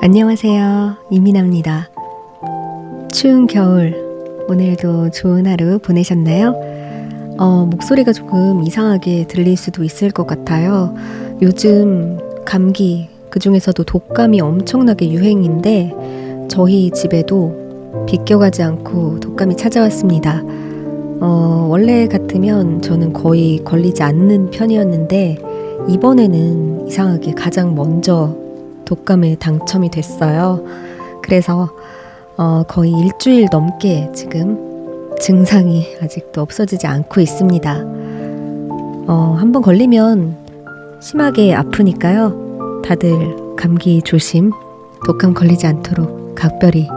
안녕하세요. 이민아입니다. 추운 겨울, 오늘도 좋은 하루 보내셨나요? 목소리가 조금 이상하게 들릴 수도 있을 것 같아요. 요즘 감기, 그 중에서도 독감이 엄청나게 유행인데 저희 집에도 비껴가지 않고 독감이 찾아왔습니다. 원래 같으면 저는 거의 걸리지 않는 편이었는데 이번에는 이상하게 가장 먼저 독감에 당첨이 됐어요. 그래서 거의 일주일 넘게 지금 증상이 아직도 없어지지 않고 있습니다. 한번 걸리면 심하게 아프니까요. 다들 감기 조심, 독감 걸리지 않도록 각별히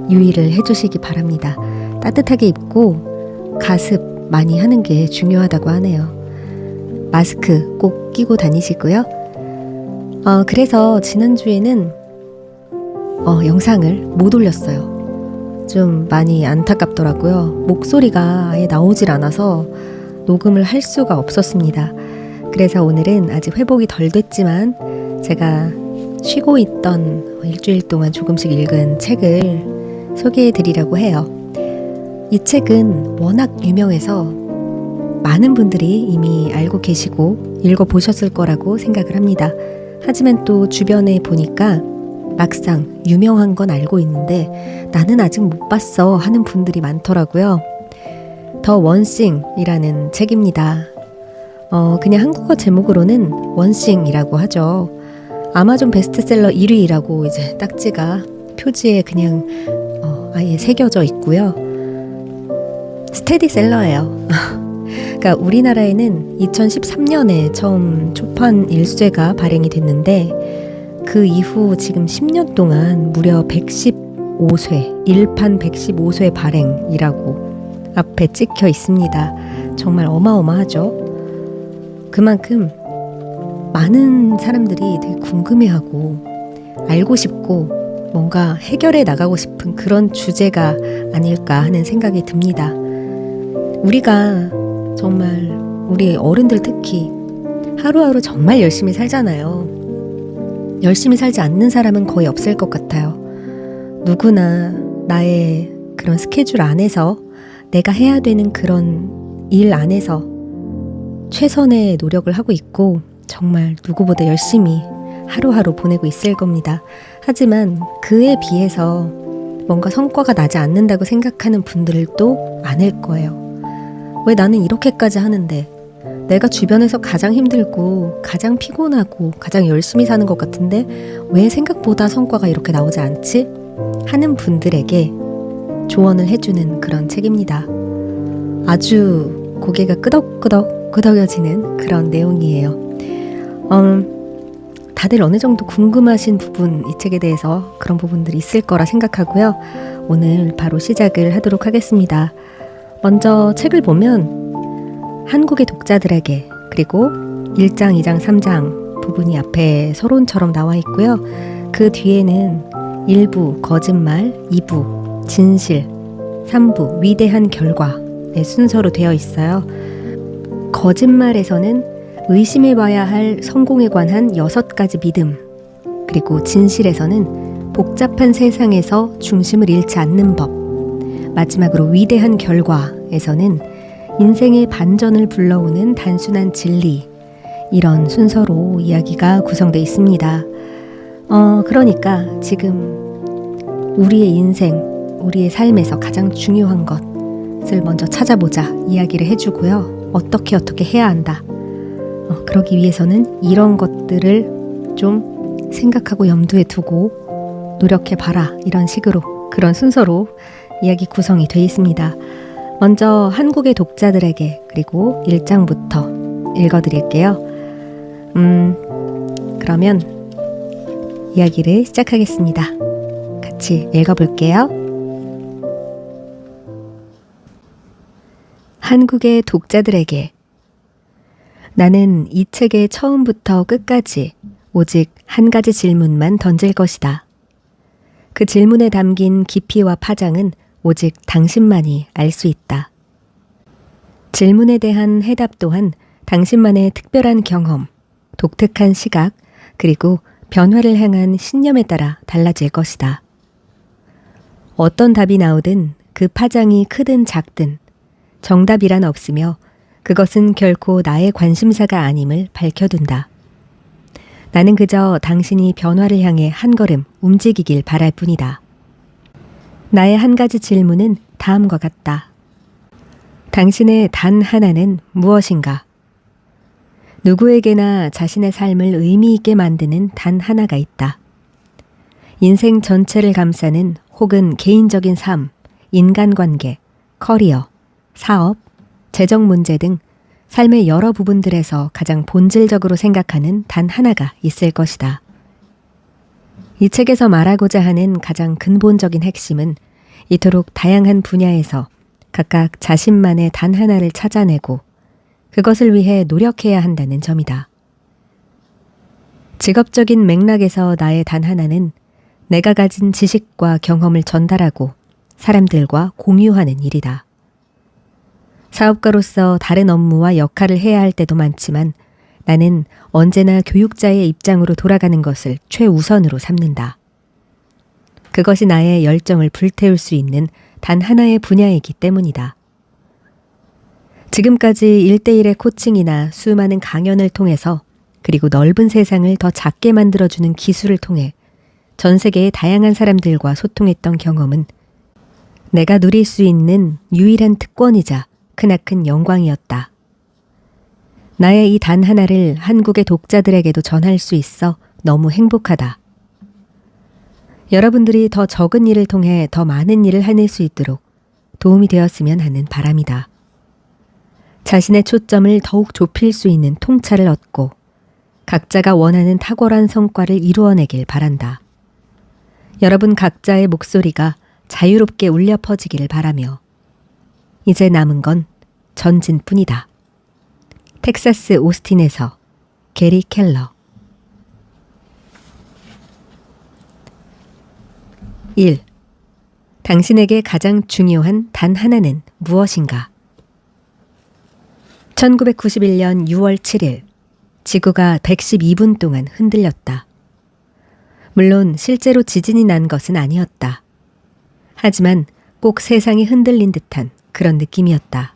유의를 해주시기 바랍니다. 따뜻하게 입고 가습 많이 하는 게 중요하다고 하네요. 마스크 꼭 끼고 다니시고요. 그래서 지난주에는 영상을 못 올렸어요. 좀 많이 안타깝더라고요. 목소리가 아예 나오질 않아서 녹음을 할 수가 없었습니다. 그래서 오늘은 아직 회복이 덜 됐지만 제가 쉬고 있던 일주일 동안 조금씩 읽은 책을 소개해 드리려고 해요. 이 책은 워낙 유명해서 많은 분들이 이미 알고 계시고 읽어보셨을 거라고 생각을 합니다. 하지만 또 주변에 보니까 막상 유명한 건 알고 있는데 나는 아직 못 봤어 하는 분들이 많더라고요. 더 원싱이라는 책입니다. 그냥 한국어 제목으로는 원싱이라고 하죠. 아마존 베스트셀러 1위라고 이제 딱지가 표지에 그냥 아예 새겨져 있고요. 스테디셀러예요. 그러니까 우리나라에는 2013년에 처음 초판 일쇄가 발행이 됐는데 그 이후 지금 10년 동안 무려 115쇄, 일판 115쇄 발행이라고 앞에 찍혀 있습니다. 정말 어마어마하죠. 그만큼 많은 사람들이 되게 궁금해하고 알고 싶고 뭔가 해결해 나가고 싶은 그런 주제가 아닐까 하는 생각이 듭니다. 우리가 정말 우리 어른들 특히 하루하루 정말 열심히 살잖아요. 열심히 살지 않는 사람은 거의 없을 것 같아요. 누구나 나의 그런 스케줄 안에서 내가 해야 되는 그런 일 안에서 최선의 노력을 하고 있고 정말 누구보다 열심히 하루하루 보내고 있을 겁니다. 하지만 그에 비해서 뭔가 성과가 나지 않는다고 생각하는 분들도 많을 거예요. 왜 나는 이렇게까지 하는데 내가 주변에서 가장 힘들고 가장 피곤하고 가장 열심히 사는 것 같은데 왜 생각보다 성과가 이렇게 나오지 않지? 하는 분들에게 조언을 해주는 그런 책입니다. 아주 고개가 끄덕끄덕 끄덕여지는 그런 내용이에요. 다들 어느 정도 궁금하신 부분, 이 책에 대해서 그런 부분들이 있을 거라 생각하고요. 오늘 바로 시작을 하도록 하겠습니다. 먼저 책을 보면 한국의 독자들에게 그리고 1장, 2장, 3장 부분이 앞에 서론처럼 나와 있고요. 그 뒤에는 1부 거짓말, 2부 진실, 3부 위대한 결과의 순서로 되어 있어요. 거짓말에서는 의심해봐야 할 성공에 관한 6가지 믿음, 그리고 진실에서는 복잡한 세상에서 중심을 잃지 않는 법, 마지막으로 위대한 결과에서는 인생의 반전을 불러오는 단순한 진리, 이런 순서로 이야기가 구성되어 있습니다. 그러니까 지금 우리의 인생, 우리의 삶에서 가장 중요한 것을 먼저 찾아보자 이야기를 해주고요. 어떻게 해야 한다. 그러기 위해서는 이런 것들을 좀 생각하고 염두에 두고 노력해봐라, 이런 식으로 그런 순서로 이야기 구성이 되어 있습니다. 먼저 한국의 독자들에게 그리고 1장부터 읽어드릴게요. 그러면 이야기를 시작하겠습니다. 같이 읽어볼게요. 한국의 독자들에게 나는 이 책의 처음부터 끝까지 오직 한 가지 질문만 던질 것이다. 그 질문에 담긴 깊이와 파장은 오직 당신만이 알 수 있다. 질문에 대한 해답 또한 당신만의 특별한 경험, 독특한 시각, 그리고 변화를 향한 신념에 따라 달라질 것이다. 어떤 답이 나오든 그 파장이 크든 작든 정답이란 없으며 그것은 결코 나의 관심사가 아님을 밝혀둔다. 나는 그저 당신이 변화를 향해 한 걸음 움직이길 바랄 뿐이다. 나의 한 가지 질문은 다음과 같다. 당신의 단 하나는 무엇인가? 누구에게나 자신의 삶을 의미 있게 만드는 단 하나가 있다. 인생 전체를 감싸는 혹은 개인적인 삶, 인간관계, 커리어, 사업, 재정 문제 등 삶의 여러 부분들에서 가장 본질적으로 생각하는 단 하나가 있을 것이다. 이 책에서 말하고자 하는 가장 근본적인 핵심은 이토록 다양한 분야에서 각각 자신만의 단 하나를 찾아내고 그것을 위해 노력해야 한다는 점이다. 직업적인 맥락에서 나의 단 하나는 내가 가진 지식과 경험을 전달하고 사람들과 공유하는 일이다. 사업가로서 다른 업무와 역할을 해야 할 때도 많지만 나는 언제나 교육자의 입장으로 돌아가는 것을 최우선으로 삼는다. 그것이 나의 열정을 불태울 수 있는 단 하나의 분야이기 때문이다. 지금까지 1대1의 코칭이나 수많은 강연을 통해서 그리고 넓은 세상을 더 작게 만들어주는 기술을 통해 전 세계의 다양한 사람들과 소통했던 경험은 내가 누릴 수 있는 유일한 특권이자 크나큰 영광이었다. 나의 이 단 하나를 한국의 독자들에게도 전할 수 있어 너무 행복하다. 여러분들이 더 적은 일을 통해 더 많은 일을 해낼 수 있도록 도움이 되었으면 하는 바람이다. 자신의 초점을 더욱 좁힐 수 있는 통찰을 얻고 각자가 원하는 탁월한 성과를 이루어내길 바란다. 여러분 각자의 목소리가 자유롭게 울려 퍼지기를 바라며 이제 남은 건 전진뿐이다. 텍사스 오스틴에서 게리 켈러. 1. 당신에게 가장 중요한 단 하나는 무엇인가? 1991년 6월 7일, 지구가 112분 동안 흔들렸다. 물론 실제로 지진이 난 것은 아니었다. 하지만 꼭 세상이 흔들린 듯한 그런 느낌이었다.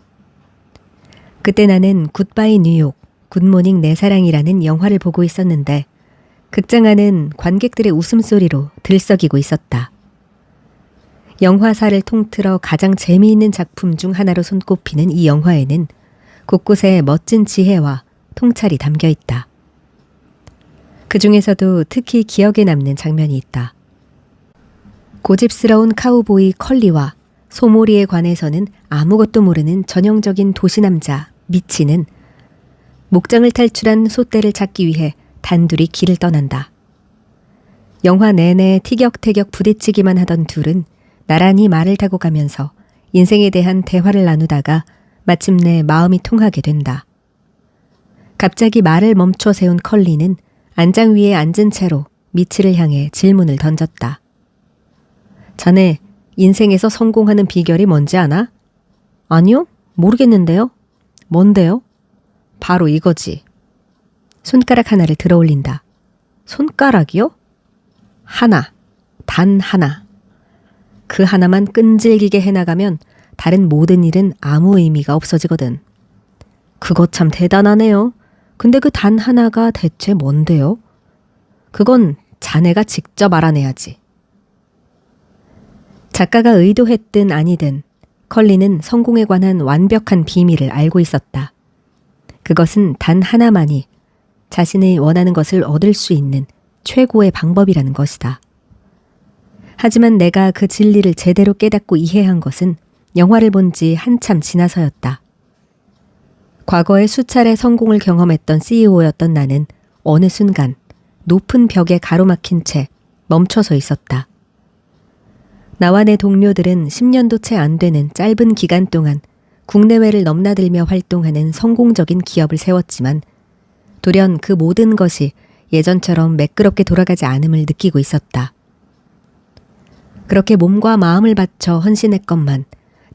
그때 나는 굿바이 뉴욕, 굿모닝 내 사랑이라는 영화를 보고 있었는데 극장 안은 관객들의 웃음소리로 들썩이고 있었다. 영화사를 통틀어 가장 재미있는 작품 중 하나로 손꼽히는 이 영화에는 곳곳에 멋진 지혜와 통찰이 담겨 있다. 그 중에서도 특히 기억에 남는 장면이 있다. 고집스러운 카우보이 컬리와 소몰이에 관해서는 아무것도 모르는 전형적인 도시남자 미치는 목장을 탈출한 소떼를 찾기 위해 단둘이 길을 떠난다. 영화 내내 티격태격 부딪히기만 하던 둘은 나란히 말을 타고 가면서 인생에 대한 대화를 나누다가 마침내 마음이 통하게 된다. 갑자기 말을 멈춰 세운 컬리는 안장 위에 앉은 채로 미치를 향해 질문을 던졌다. 자네, 인생에서 성공하는 비결이 뭔지 아나? 아니요, 모르겠는데요. 뭔데요? 바로 이거지. 손가락 하나를 들어 올린다. 손가락이요? 하나, 단 하나. 그 하나만 끈질기게 해나가면 다른 모든 일은 아무 의미가 없어지거든. 그거 참 대단하네요. 근데 그 단 하나가 대체 뭔데요? 그건 자네가 직접 알아내야지. 작가가 의도했든 아니든 컬리는 성공에 관한 완벽한 비밀을 알고 있었다. 그것은 단 하나만이 자신이 원하는 것을 얻을 수 있는 최고의 방법이라는 것이다. 하지만 내가 그 진리를 제대로 깨닫고 이해한 것은 영화를 본 지 한참 지나서였다. 과거에 수차례 성공을 경험했던 CEO였던 나는 어느 순간 높은 벽에 가로막힌 채 멈춰서 있었다. 나와 내 동료들은 10년도 채 안 되는 짧은 기간 동안 국내외를 넘나들며 활동하는 성공적인 기업을 세웠지만 돌연 그 모든 것이 예전처럼 매끄럽게 돌아가지 않음을 느끼고 있었다. 그렇게 몸과 마음을 바쳐 헌신했건만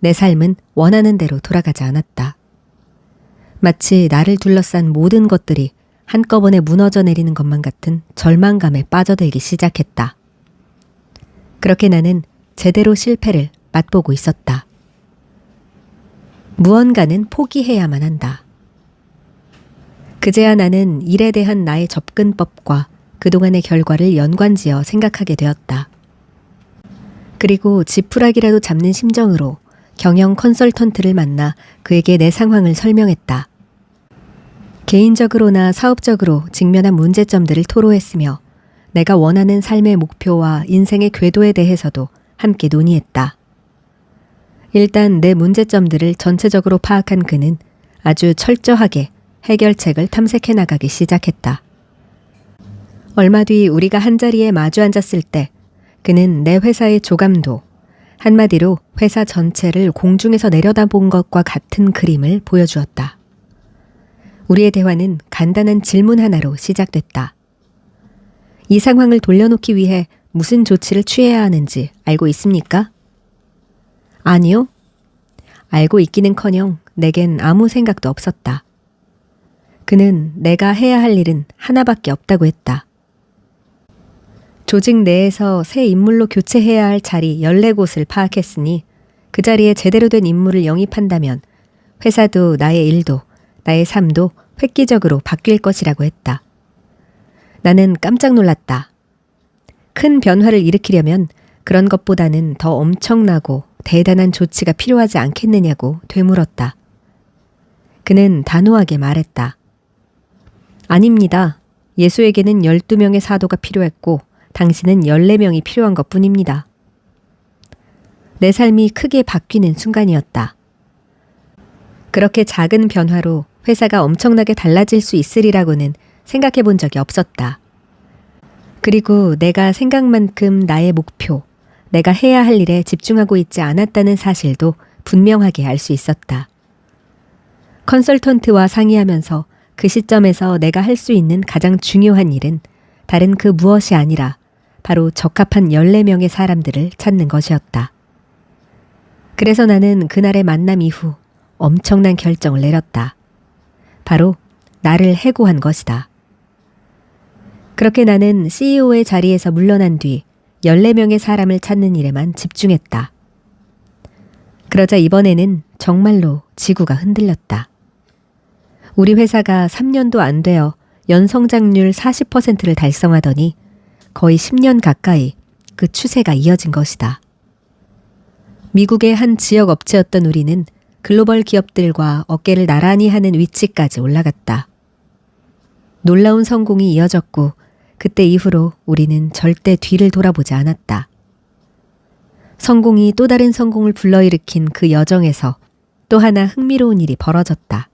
내 삶은 원하는 대로 돌아가지 않았다. 마치 나를 둘러싼 모든 것들이 한꺼번에 무너져 내리는 것만 같은 절망감에 빠져들기 시작했다. 그렇게 나는 제대로 실패를 맛보고 있었다. 무언가는 포기해야만 한다. 그제야 나는 일에 대한 나의 접근법과 그동안의 결과를 연관지어 생각하게 되었다. 그리고 지푸라기라도 잡는 심정으로 경영 컨설턴트를 만나 그에게 내 상황을 설명했다. 개인적으로나 사업적으로 직면한 문제점들을 토로했으며 내가 원하는 삶의 목표와 인생의 궤도에 대해서도 함께 논의했다. 일단 내 문제점들을 전체적으로 파악한 그는 아주 철저하게 해결책을 탐색해 나가기 시작했다. 얼마 뒤 우리가 한자리에 마주 앉았을 때 그는 내 회사의 조감도, 한마디로 회사 전체를 공중에서 내려다본 것과 같은 그림을 보여주었다. 우리의 대화는 간단한 질문 하나로 시작됐다. 이 상황을 돌려놓기 위해 무슨 조치를 취해야 하는지 알고 있습니까? 아니요. 알고 있기는커녕 내겐 아무 생각도 없었다. 그는 내가 해야 할 일은 하나밖에 없다고 했다. 조직 내에서 새 인물로 교체해야 할 자리 14곳을 파악했으니 그 자리에 제대로 된 인물을 영입한다면 회사도 나의 일도 나의 삶도 획기적으로 바뀔 것이라고 했다. 나는 깜짝 놀랐다. 큰 변화를 일으키려면 그런 것보다는 더 엄청나고 대단한 조치가 필요하지 않겠느냐고 되물었다. 그는 단호하게 말했다. 아닙니다. 예수에게는 12명의 사도가 필요했고 당신은 14명이 필요한 것뿐입니다. 내 삶이 크게 바뀌는 순간이었다. 그렇게 작은 변화로 회사가 엄청나게 달라질 수 있으리라고는 생각해 본 적이 없었다. 그리고 내가 생각만큼 나의 목표, 내가 해야 할 일에 집중하고 있지 않았다는 사실도 분명하게 알 수 있었다. 컨설턴트와 상의하면서 그 시점에서 내가 할 수 있는 가장 중요한 일은 다른 그 무엇이 아니라 바로 적합한 14명의 사람들을 찾는 것이었다. 그래서 나는 그날의 만남 이후 엄청난 결정을 내렸다. 바로 나를 해고한 것이다. 그렇게 나는 CEO의 자리에서 물러난 뒤 14명의 사람을 찾는 일에만 집중했다. 그러자 이번에는 정말로 지구가 흔들렸다. 우리 회사가 3년도 안 되어 연성장률 40%를 달성하더니 거의 10년 가까이 그 추세가 이어진 것이다. 미국의 한 지역 업체였던 우리는 글로벌 기업들과 어깨를 나란히 하는 위치까지 올라갔다. 놀라운 성공이 이어졌고 그때 이후로 우리는 절대 뒤를 돌아보지 않았다. 성공이 또 다른 성공을 불러일으킨 그 여정에서 또 하나 흥미로운 일이 벌어졌다.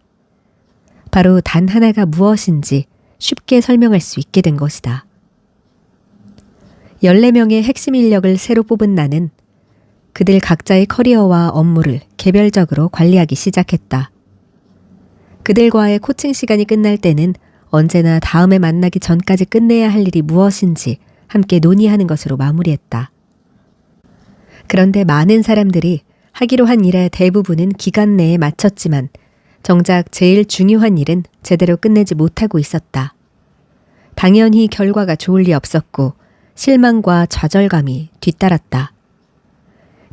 바로 단 하나가 무엇인지 쉽게 설명할 수 있게 된 것이다. 14명의 핵심 인력을 새로 뽑은 나는 그들 각자의 커리어와 업무를 개별적으로 관리하기 시작했다. 그들과의 코칭 시간이 끝날 때는 언제나 다음에 만나기 전까지 끝내야 할 일이 무엇인지 함께 논의하는 것으로 마무리했다. 그런데 많은 사람들이 하기로 한 일의 대부분은 기간 내에 마쳤지만 정작 제일 중요한 일은 제대로 끝내지 못하고 있었다. 당연히 결과가 좋을 리 없었고 실망과 좌절감이 뒤따랐다.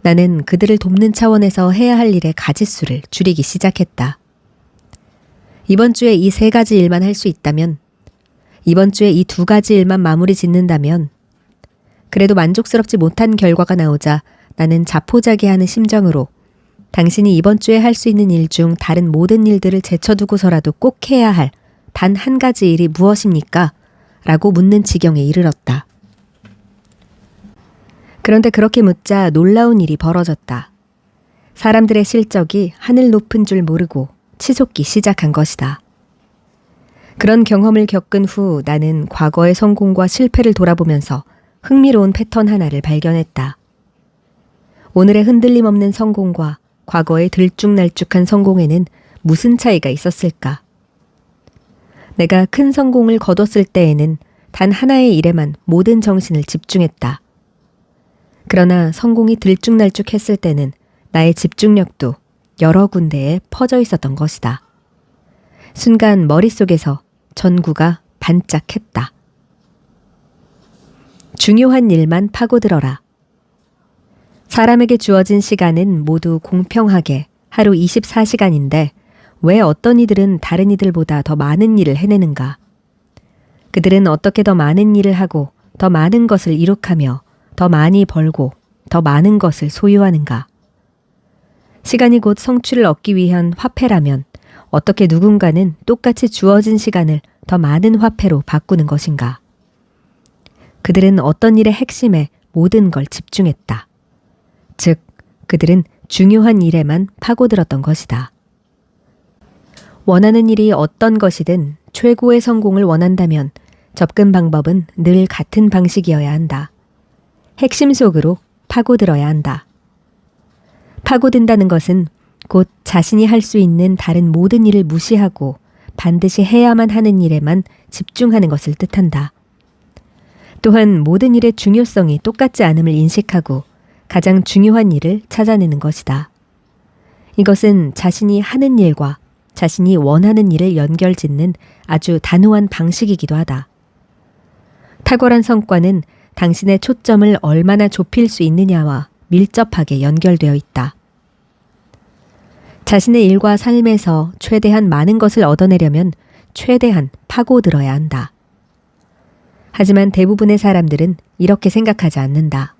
나는 그들을 돕는 차원에서 해야 할 일의 가짓수를 줄이기 시작했다. 이번 주에 이 3가지 일만 할 수 있다면, 이번 주에 이 2가지 일만 마무리 짓는다면, 그래도 만족스럽지 못한 결과가 나오자 나는 자포자기하는 심정으로 당신이 이번 주에 할 수 있는 일 중 다른 모든 일들을 제쳐두고서라도 꼭 해야 할 단 한 가지 일이 무엇입니까? 라고 묻는 지경에 이르렀다. 그런데 그렇게 묻자 놀라운 일이 벌어졌다. 사람들의 실적이 하늘 높은 줄 모르고 치솟기 시작한 것이다. 그런 경험을 겪은 후 나는 과거의 성공과 실패를 돌아보면서 흥미로운 패턴 하나를 발견했다. 오늘의 흔들림 없는 성공과 과거의 들쭉날쭉한 성공에는 무슨 차이가 있었을까? 내가 큰 성공을 거뒀을 때에는 단 하나의 일에만 모든 정신을 집중했다. 그러나 성공이 들쭉날쭉했을 때는 나의 집중력도 여러 군데에 퍼져 있었던 것이다. 순간 머릿속에서 전구가 반짝했다. 중요한 일만 파고들어라. 사람에게 주어진 시간은 모두 공평하게 하루 24시간인데 왜 어떤 이들은 다른 이들보다 더 많은 일을 해내는가? 그들은 어떻게 더 많은 일을 하고 더 많은 것을 이룩하며 더 많이 벌고 더 많은 것을 소유하는가? 시간이 곧 성취를 얻기 위한 화폐라면 어떻게 누군가는 똑같이 주어진 시간을 더 많은 화폐로 바꾸는 것인가? 그들은 어떤 일의 핵심에 모든 걸 집중했다. 즉, 그들은 중요한 일에만 파고들었던 것이다. 원하는 일이 어떤 것이든 최고의 성공을 원한다면 접근 방법은 늘 같은 방식이어야 한다. 핵심 속으로 파고들어야 한다. 파고든다는 것은 곧 자신이 할 수 있는 다른 모든 일을 무시하고 반드시 해야만 하는 일에만 집중하는 것을 뜻한다. 또한 모든 일의 중요성이 똑같지 않음을 인식하고 가장 중요한 일을 찾아내는 것이다. 이것은 자신이 하는 일과 자신이 원하는 일을 연결짓는 아주 단호한 방식이기도 하다. 탁월한 성과는 당신의 초점을 얼마나 좁힐 수 있느냐와 밀접하게 연결되어 있다. 자신의 일과 삶에서 최대한 많은 것을 얻어내려면 최대한 파고들어야 한다. 하지만 대부분의 사람들은 이렇게 생각하지 않는다.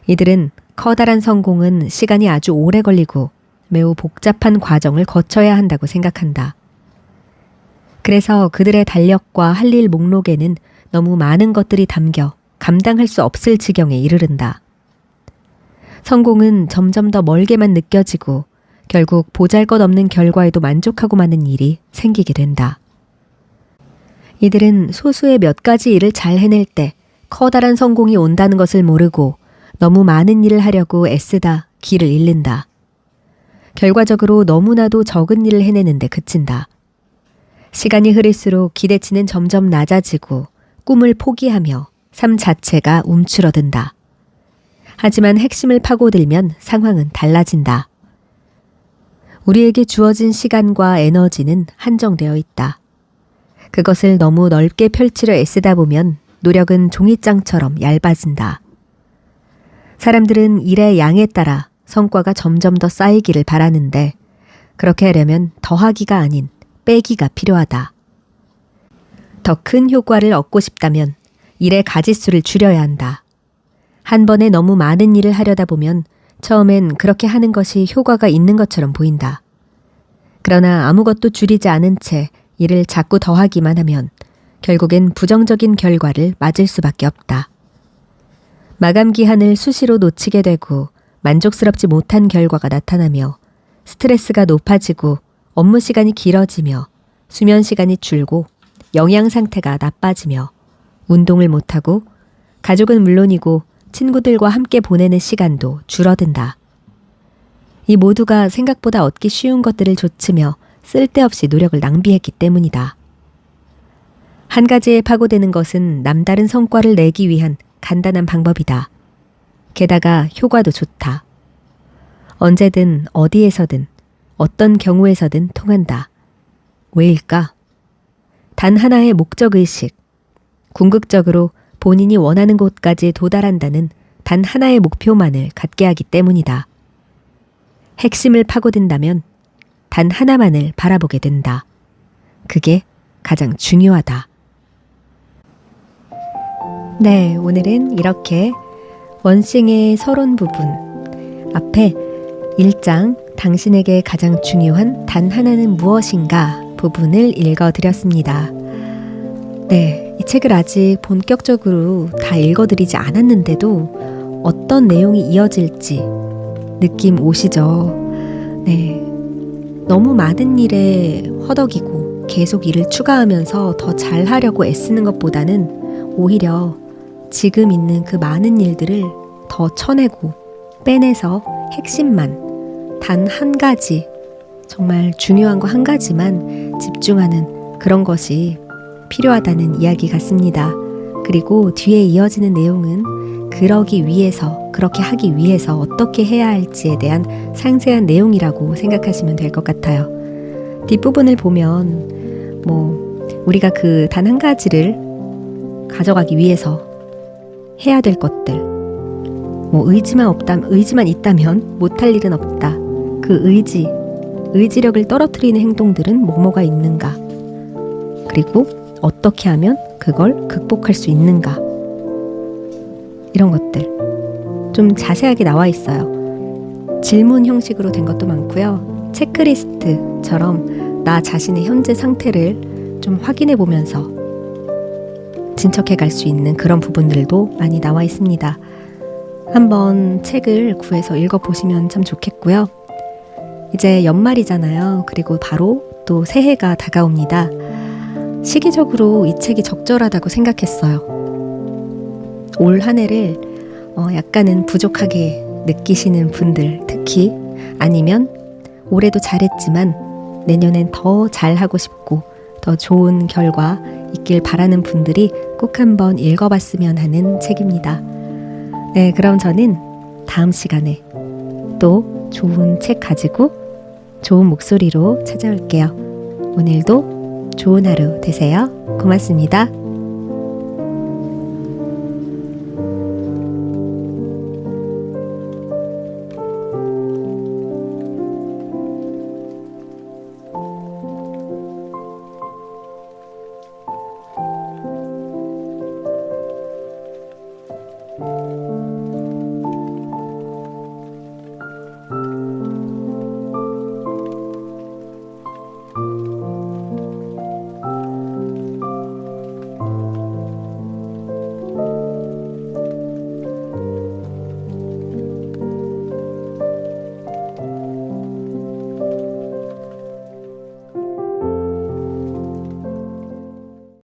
이들은 커다란 성공은 시간이 아주 오래 걸리고 매우 복잡한 과정을 거쳐야 한다고 생각한다. 그래서 그들의 달력과 할 일 목록에는 너무 많은 것들이 담겨 감당할 수 없을 지경에 이르른다. 성공은 점점 더 멀게만 느껴지고 결국 보잘것없는 결과에도 만족하고 마는 일이 생기게 된다. 이들은 소수의 몇 가지 일을 잘 해낼 때 커다란 성공이 온다는 것을 모르고 너무 많은 일을 하려고 애쓰다 길을 잃는다. 결과적으로 너무나도 적은 일을 해내는데 그친다. 시간이 흐를수록 기대치는 점점 낮아지고 꿈을 포기하며 삶 자체가 움츠러든다. 하지만 핵심을 파고들면 상황은 달라진다. 우리에게 주어진 시간과 에너지는 한정되어 있다. 그것을 너무 넓게 펼치려 애쓰다 보면 노력은 종이장처럼 얇아진다. 사람들은 일의 양에 따라 성과가 점점 더 쌓이기를 바라는데 그렇게 하려면 더하기가 아닌 빼기가 필요하다. 더 큰 효과를 얻고 싶다면 일의 가짓수를 줄여야 한다. 한 번에 너무 많은 일을 하려다 보면 처음엔 그렇게 하는 것이 효과가 있는 것처럼 보인다. 그러나 아무것도 줄이지 않은 채 일을 자꾸 더하기만 하면 결국엔 부정적인 결과를 맞을 수밖에 없다. 마감 기한을 수시로 놓치게 되고 만족스럽지 못한 결과가 나타나며 스트레스가 높아지고 업무 시간이 길어지며 수면 시간이 줄고 영양 상태가 나빠지며 운동을 못하고 가족은 물론이고 친구들과 함께 보내는 시간도 줄어든다. 이 모두가 생각보다 얻기 쉬운 것들을 좇으며 쓸데없이 노력을 낭비했기 때문이다. 한 가지에 파고드는 것은 남다른 성과를 내기 위한 간단한 방법이다. 게다가 효과도 좋다. 언제든 어디에서든 어떤 경우에서든 통한다. 왜일까? 단 하나의 목적의식, 궁극적으로 본인이 원하는 곳까지 도달한다는 단 하나의 목표만을 갖게 하기 때문이다. 핵심을 파고든다면 단 하나만을 바라보게 된다. 그게 가장 중요하다. 네, 오늘은 이렇게 원싱의 서론 부분 앞에 1장 당신에게 가장 중요한 단 하나는 무엇인가 부분을 읽어드렸습니다. 네, 이 책을 아직 본격적으로 다 읽어드리지 않았는데도 어떤 내용이 이어질지 느낌 오시죠? 네, 너무 많은 일에 허덕이고 계속 일을 추가하면서 더 잘하려고 애쓰는 것보다는 오히려 지금 있는 그 많은 일들을 더 쳐내고 빼내서 핵심만 단 한 가지, 정말 중요한 거 한 가지만 집중하는 그런 것이 필요하다는 이야기 같습니다. 그리고 뒤에 이어지는 내용은 그러기 위해서, 그렇게 하기 위해서 어떻게 해야 할지에 대한 상세한 내용이라고 생각하시면 될 것 같아요. 뒷부분을 보면 우리가 그 단 한 가지를 가져가기 위해서 해야 될 것들, 뭐 의지만 있다면 못할 일은 없다. 그 의지력을 떨어뜨리는 행동들은 뭐뭐가 있는가? 그리고 어떻게 하면 그걸 극복할 수 있는가? 이런 것들 좀 자세하게 나와 있어요. 질문 형식으로 된 것도 많고요. 체크리스트처럼 나 자신의 현재 상태를 좀 확인해 보면서 진척해 갈 수 있는 그런 부분들도 많이 나와 있습니다. 한번 책을 구해서 읽어보시면 참 좋겠고요. 이제 연말이잖아요. 그리고 바로 또 새해가 다가옵니다. 시기적으로 이 책이 적절하다고 생각했어요. 올 한 해를 약간은 부족하게 느끼시는 분들, 특히 아니면 올해도 잘했지만 내년엔 더 잘하고 싶고 더 좋은 결과 있길 바라는 분들이 꼭 한번 읽어봤으면 하는 책입니다. 네, 그럼 저는 다음 시간에 또 좋은 책 가지고 좋은 목소리로 찾아올게요. 오늘도 좋은 하루 되세요. 고맙습니다.